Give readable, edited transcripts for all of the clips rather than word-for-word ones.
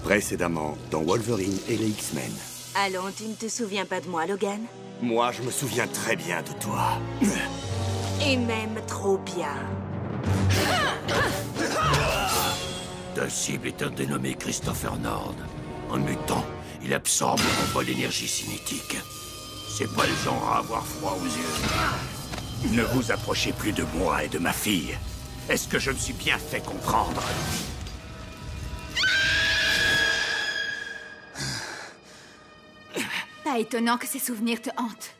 Précédemment, dans Wolverine et les X-Men. Allons, tu ne te souviens pas de moi, Logan? Moi, je me souviens très bien de toi. Et même trop bien. Ta cible est un dénommé Christopher Nord. Un mutant, il absorbe et renvoie l'énergie cinétique. C'est pas le genre à avoir froid aux yeux. Ne vous approchez plus de moi et de ma fille. Est-ce que je me suis bien fait comprendre? Pas étonnant que ces souvenirs te hantent.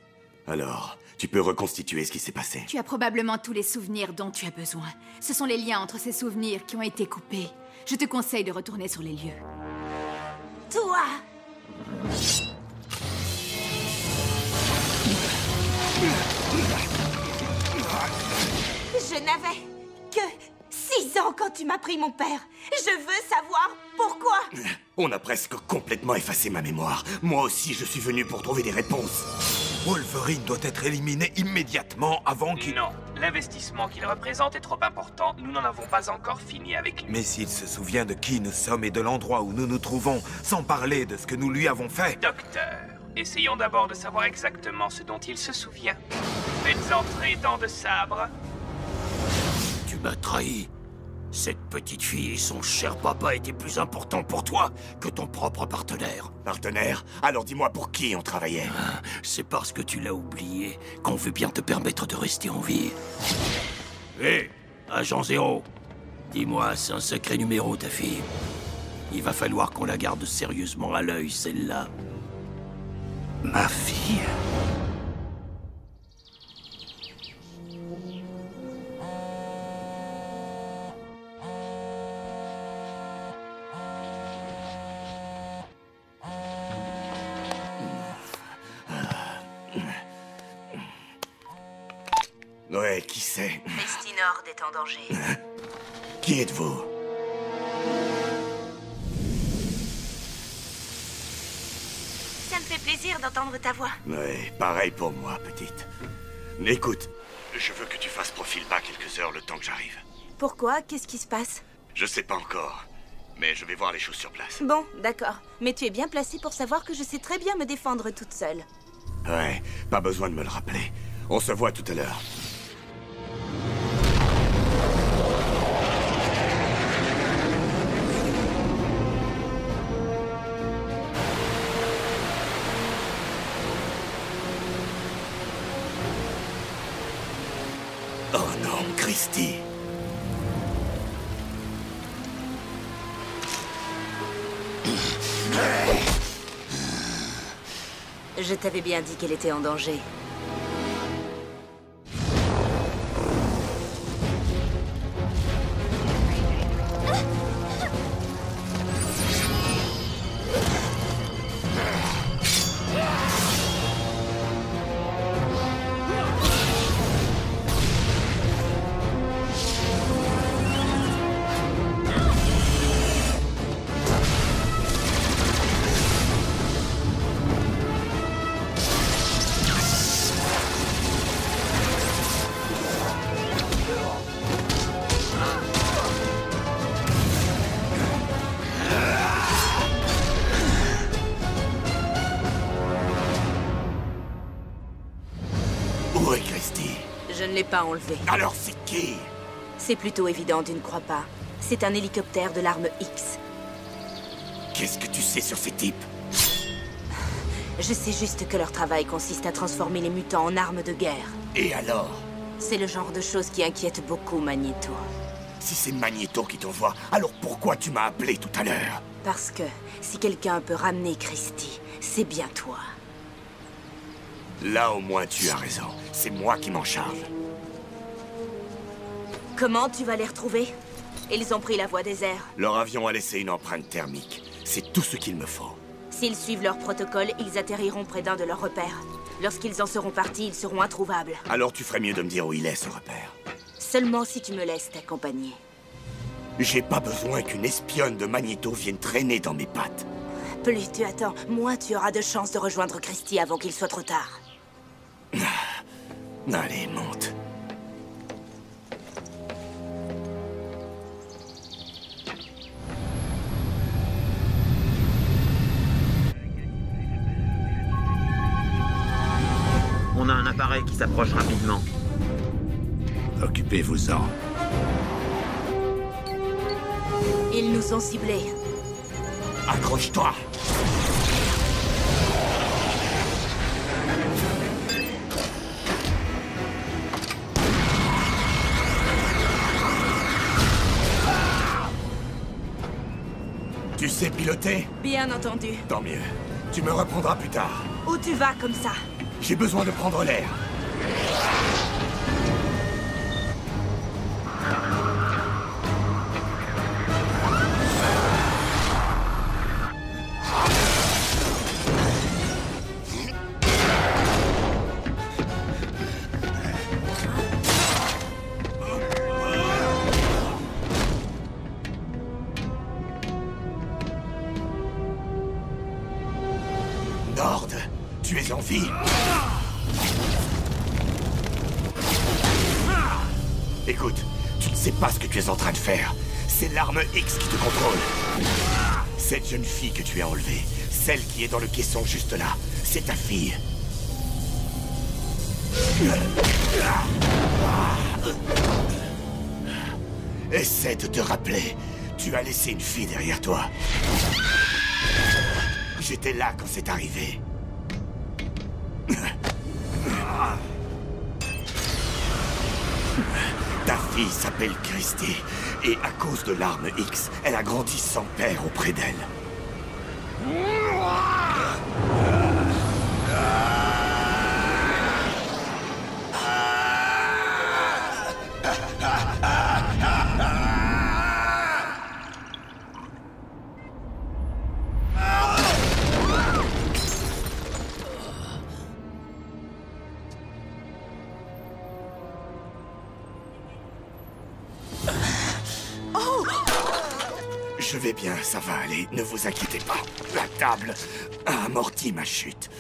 Alors, tu peux reconstituer ce qui s'est passé. Tu as probablement tous les souvenirs dont tu as besoin. Ce sont les liens entre ces souvenirs qui ont été coupés. Je te conseille de retourner sur les lieux. Toi! Je n'avais que 6 ans quand tu m'as pris mon père. Je veux savoir pourquoi. On a presque complètement effacé ma mémoire. Moi aussi, je suis venu pour trouver des réponses. Wolverine doit être éliminé immédiatement avant qu'il... Non, l'investissement qu'il représente est trop important. Nous n'en avons pas encore fini avec lui. Mais s'il se souvient de qui nous sommes et de l'endroit où nous nous trouvons, sans parler de ce que nous lui avons fait... Docteur, essayons d'abord de savoir exactement ce dont il se souvient. Faites entrer dans de sabre. Tu m'as trahi. Cette petite fille et son cher papa étaient plus importants pour toi que ton propre partenaire. Partenaire? Alors dis-moi pour qui on travaillait. C'est parce que tu l'as oublié qu'on veut bien te permettre de rester en vie. Hé, agent Zéro, dis-moi, c'est un sacré numéro, ta fille. Il va falloir qu'on la garde sérieusement à l'œil, celle-là. Ma fille... Ouais, qui c'est? Christy Nord est en danger. Qui êtes-vous? Ça me fait plaisir d'entendre ta voix. Ouais, pareil pour moi, petite. Écoute, je veux que tu fasses profil bas quelques heures le temps que j'arrive. Pourquoi? Qu'est-ce qui se passe? Je sais pas encore, mais je vais voir les choses sur place. Bon, d'accord. Mais tu es bien placé pour savoir que je sais très bien me défendre toute seule. Ouais, pas besoin de me le rappeler. On se voit tout à l'heure. Oh non, Christy. Je t'avais bien dit qu'elle était en danger. Où est Christy? Je ne l'ai pas enlevé. Alors c'est qui? C'est plutôt évident, tu ne crois pas. C'est un hélicoptère de l'arme X. Qu'est-ce que tu sais sur ces types? Je sais juste que leur travail consiste à transformer les mutants en armes de guerre. Et alors? C'est le genre de choses qui inquiète beaucoup Magneto. Si c'est Magneto qui t'envoie, alors pourquoi tu m'as appelé tout à l'heure? Parce que si quelqu'un peut ramener Christy, c'est bien toi. Là au moins tu as raison. C'est moi qui m'en charge. Comment tu vas les retrouver? Ils ont pris la voie des airs. Leur avion a laissé une empreinte thermique. C'est tout ce qu'il me faut. S'ils suivent leur protocole, ils atterriront près d'un de leurs repères. Lorsqu'ils en seront partis, ils seront introuvables. Alors tu ferais mieux de me dire où il est, ce repère. Seulement si tu me laisses t'accompagner. J'ai pas besoin qu'une espionne de Magneto vienne traîner dans mes pattes. Plus tu attends, moins tu auras de chances de rejoindre Christy avant qu'il soit trop tard. Allez, monte. appareil qui s'approche rapidement. Occupez-vous-en. Ils nous ont ciblés. Accroche-toi. Tu sais piloter? Bien entendu. Tant mieux. Tu me reprendras plus tard. Où tu vas comme ça? J'ai besoin de prendre l'air. Nord, tu es en vie. Écoute, tu ne sais pas ce que tu es en train de faire. C'est l'arme X qui te contrôle. Cette jeune fille que tu as enlevée, celle qui est dans le caisson juste là, c'est ta fille. Essaie de te rappeler, tu as laissé une fille derrière toi. J'étais là quand c'est arrivé. Ta fille s'appelle Christy, et à cause de l'arme X, elle a grandi sans père auprès d'elle. Je vais bien, ça va aller, ne vous inquiétez pas. La table a amorti ma chute.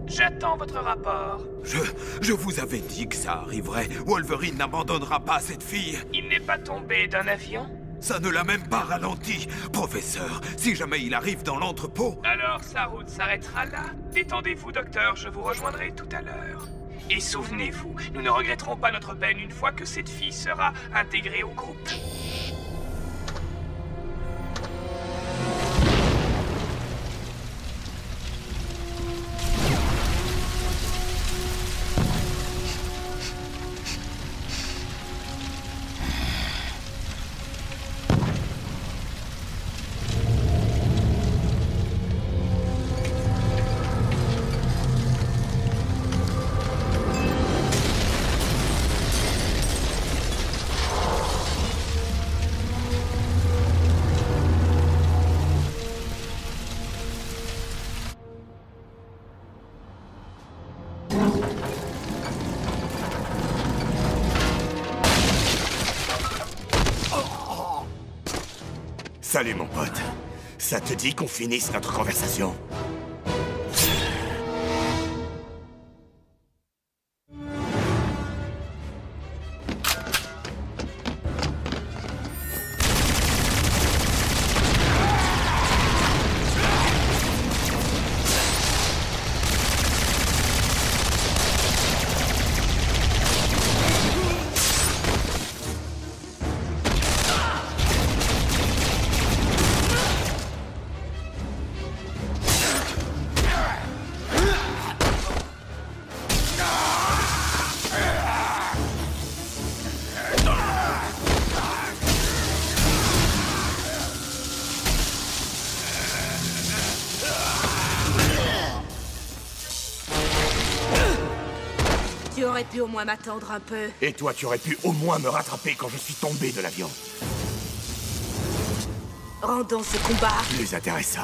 J'attends votre rapport. Je vous avais dit que ça arriverait. Wolverine n'abandonnera pas cette fille. Il n'est pas tombé d'un avion? Ça ne l'a même pas ralenti. Professeur, si jamais il arrive dans l'entrepôt... Alors sa route s'arrêtera là. Détendez-vous, docteur, je vous rejoindrai tout à l'heure. Et souvenez-vous, nous ne regretterons pas notre peine une fois que cette fille sera intégrée au groupe. Salut mon pote. Ça te dit qu'on finisse notre conversation? Tu aurais pu au moins m'attendre un peu. Et toi, tu aurais pu au moins me rattraper quand je suis tombé de l'avion. Rendons ce combat Plus intéressant.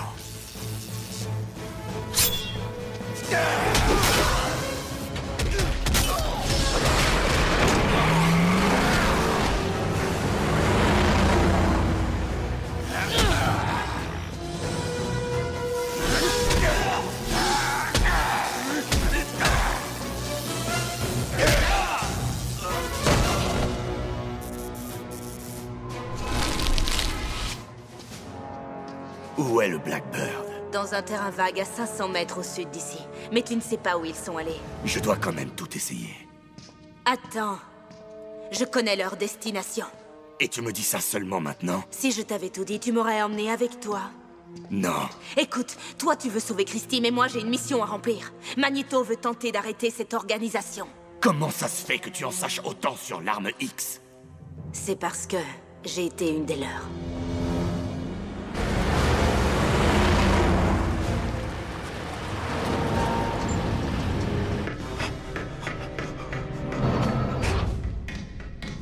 Blackbird? Dans un terrain vague à 500 mètres au sud d'ici. Mais tu ne sais pas où ils sont allés. Je dois quand même tout essayer. Attends. Je connais leur destination. Et tu me dis ça seulement maintenant? Si je t'avais tout dit, tu m'aurais emmené avec toi. Non. Écoute, toi tu veux sauver Christy, mais moi j'ai une mission à remplir. Magneto veut tenter d'arrêter cette organisation. Comment ça se fait que tu en saches autant sur l'arme X? C'est parce que j'ai été une des leurs.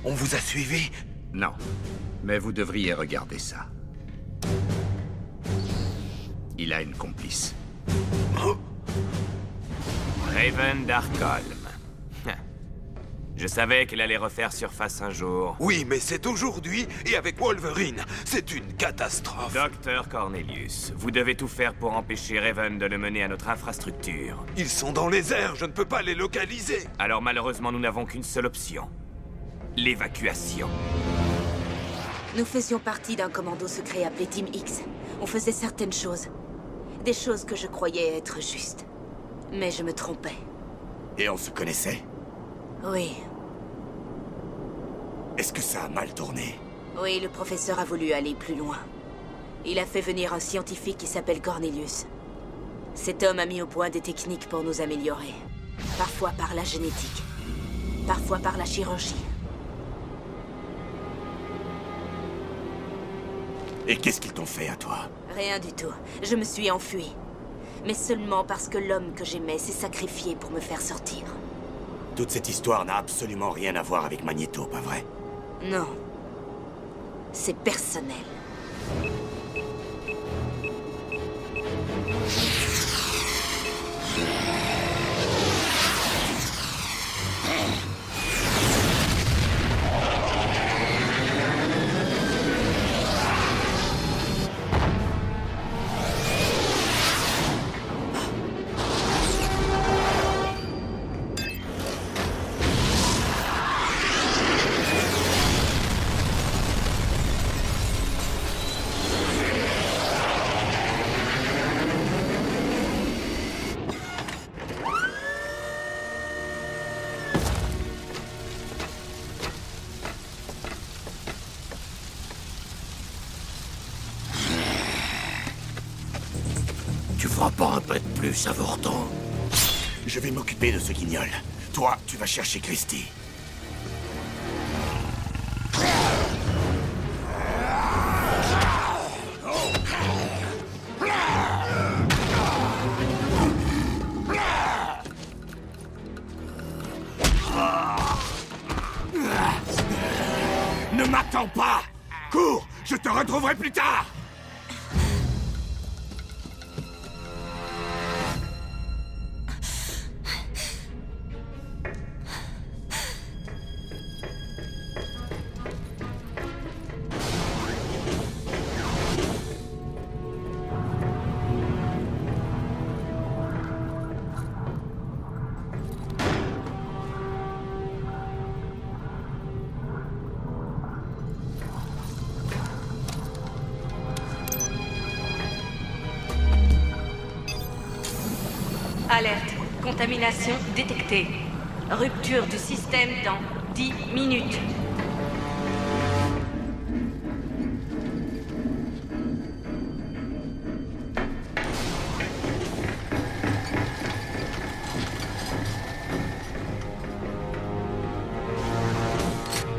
On vous a suivi? Non. Mais vous devriez regarder ça. Il a une complice. Raven Darkholm. Je savais qu'elle allait refaire surface un jour. Oui, mais c'est aujourd'hui et avec Wolverine. C'est une catastrophe. Docteur Cornelius, vous devez tout faire pour empêcher Raven de le mener à notre infrastructure. Ils sont dans les airs, je ne peux pas les localiser. Alors malheureusement, nous n'avons qu'une seule option. L'évacuation. Nous faisions partie d'un commando secret appelé Team X. On faisait certaines choses. Des choses que je croyais être justes. Mais je me trompais. Et on se connaissait? Oui. Est-ce que ça a mal tourné? Oui, le professeur a voulu aller plus loin. Il a fait venir un scientifique qui s'appelle Cornelius. Cet homme a mis au point des techniques pour nous améliorer. Parfois par la génétique. Parfois par la chirurgie. Et qu'est-ce qu'ils t'ont fait à toi? Rien du tout. Je me suis enfuie. Mais seulement parce que l'homme que j'aimais s'est sacrifié pour me faire sortir. Toute cette histoire n'a absolument rien à voir avec Magneto, pas vrai? Non. C'est personnel. Tu feras pas un pas de plus, avortant. Je vais m'occuper de ce guignol. Toi, tu vas chercher Christy. Ne m'attends pas! Cours! Je te retrouverai plus tard! Alerte. Contamination détectée. Rupture du système dans 10 minutes.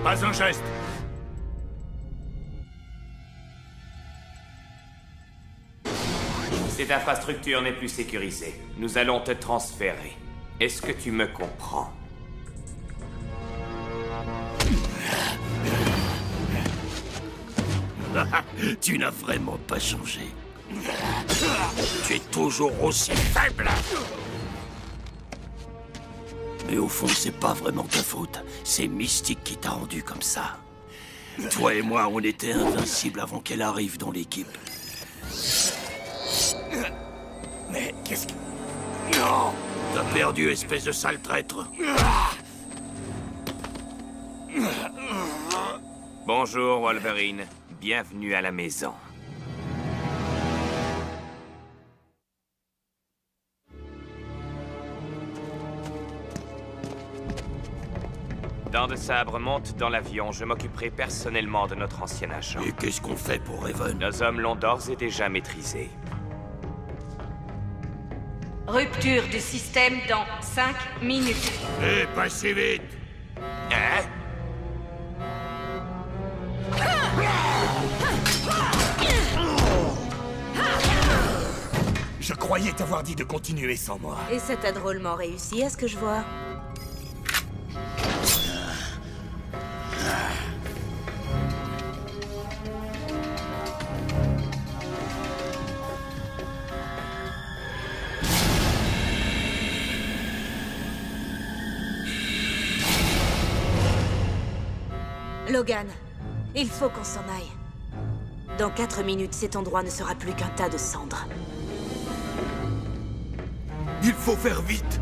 Pas un geste. Cette infrastructure n'est plus sécurisée. Nous allons te transférer. Est-ce que tu me comprends? Tu n'as vraiment pas changé. Tu es toujours aussi faible. Mais au fond, c'est pas vraiment ta faute. C'est Mystique qui t'a rendu comme ça. Toi et moi, on était invincibles avant qu'elle arrive dans l'équipe. Mais qu'est-ce que... Non! T'as perdu, espèce de sale traître. Bonjour, Wolverine. Bienvenue à la maison. Dents de Sabre, monte dans l'avion. Je m'occuperai personnellement de notre ancien agent. Et qu'est-ce qu'on fait pour Raven? Nos hommes l'ont d'ores et déjà maîtrisé. Rupture du système dans 5 minutes. Eh, pas si vite! Hein? Je croyais t'avoir dit de continuer sans moi. Et ça t'a drôlement réussi, à ce que je vois. Logan, il faut qu'on s'en aille. Dans 4 minutes, cet endroit ne sera plus qu'un tas de cendres. Il faut faire vite.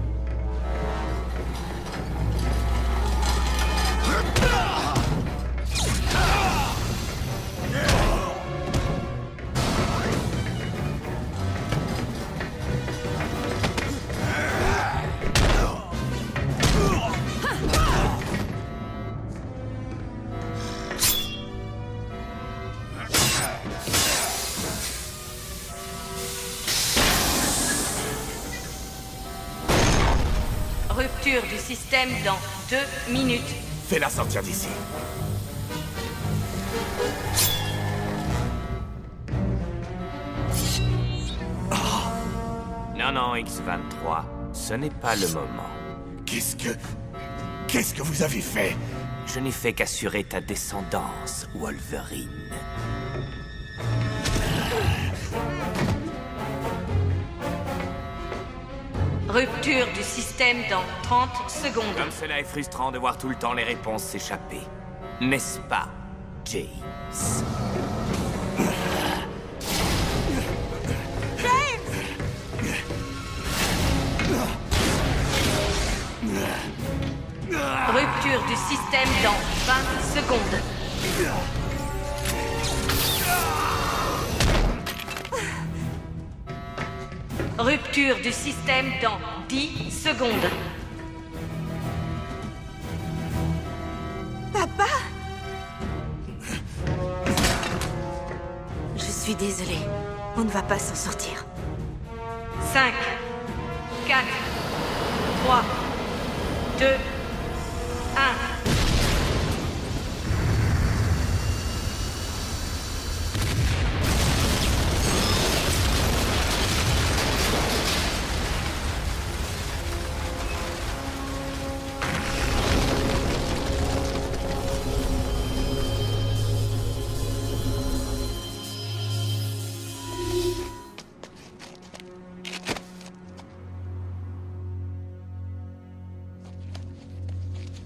Rupture du système dans 2 minutes. Fais-la sortir d'ici. Non, non, X-23. Ce n'est pas le moment. Qu'est-ce que vous avez fait? Je n'ai fait qu'assurer ta descendance, Wolverine. Rupture du système dans 30 secondes. Comme cela est frustrant de voir tout le temps les réponses s'échapper. N'est-ce pas, James? Rupture du système dans 20 secondes. Rupture du système dans 10 secondes. Papa? Je suis désolée. On ne va pas s'en sortir. 5, 4, 3, 2, 1.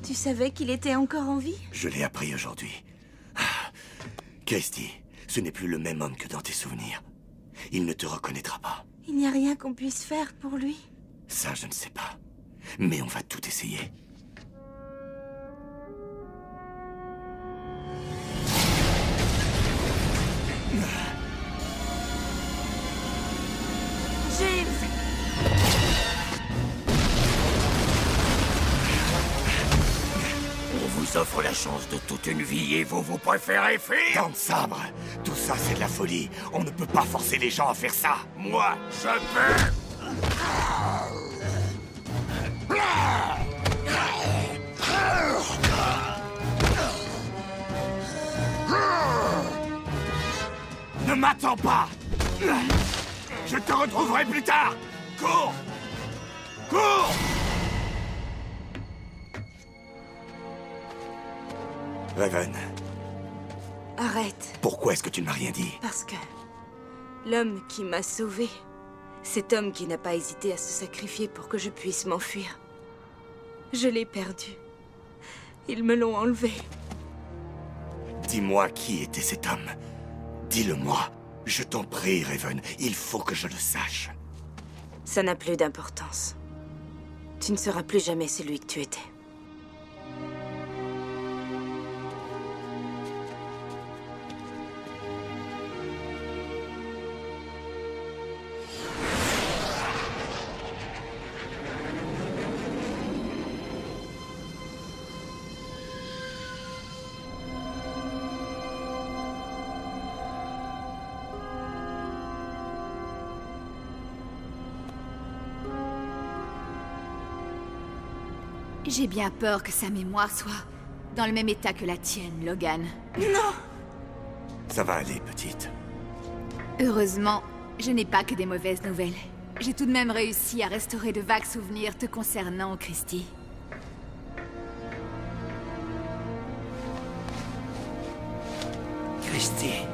Tu savais qu'il était encore en vie? Je l'ai appris aujourd'hui. Kirsty, ce n'est plus le même homme que dans tes souvenirs. Il ne te reconnaîtra pas. Il n'y a rien qu'on puisse faire pour lui. Ça, je ne sais pas. Mais on va tout essayer. James! On vous offre la chance de toute une vie et vous préférez fuir? Dents de Sabre, tout ça c'est de la folie. On ne peut pas forcer les gens à faire ça. Moi, je peux! Ne m'attends pas! Je te retrouverai plus tard! Cours! Cours! Raven, Arrête. pourquoi est-ce que tu ne m'as rien dit? Parce que l'homme qui m'a sauvée, cet homme qui n'a pas hésité à se sacrifier pour que je puisse m'enfuir, je l'ai perdu. Ils me l'ont enlevé. Dis-moi qui était cet homme. Dis-le-moi. Je t'en prie, Raven. Il faut que je le sache. Ça n'a plus d'importance. Tu ne seras plus jamais celui que tu étais. J'ai bien peur que sa mémoire soit dans le même état que la tienne, Logan. Non! Ça va aller, petite. Heureusement, je n'ai pas que des mauvaises nouvelles. J'ai tout de même réussi à restaurer de vagues souvenirs te concernant, Christy. Christy.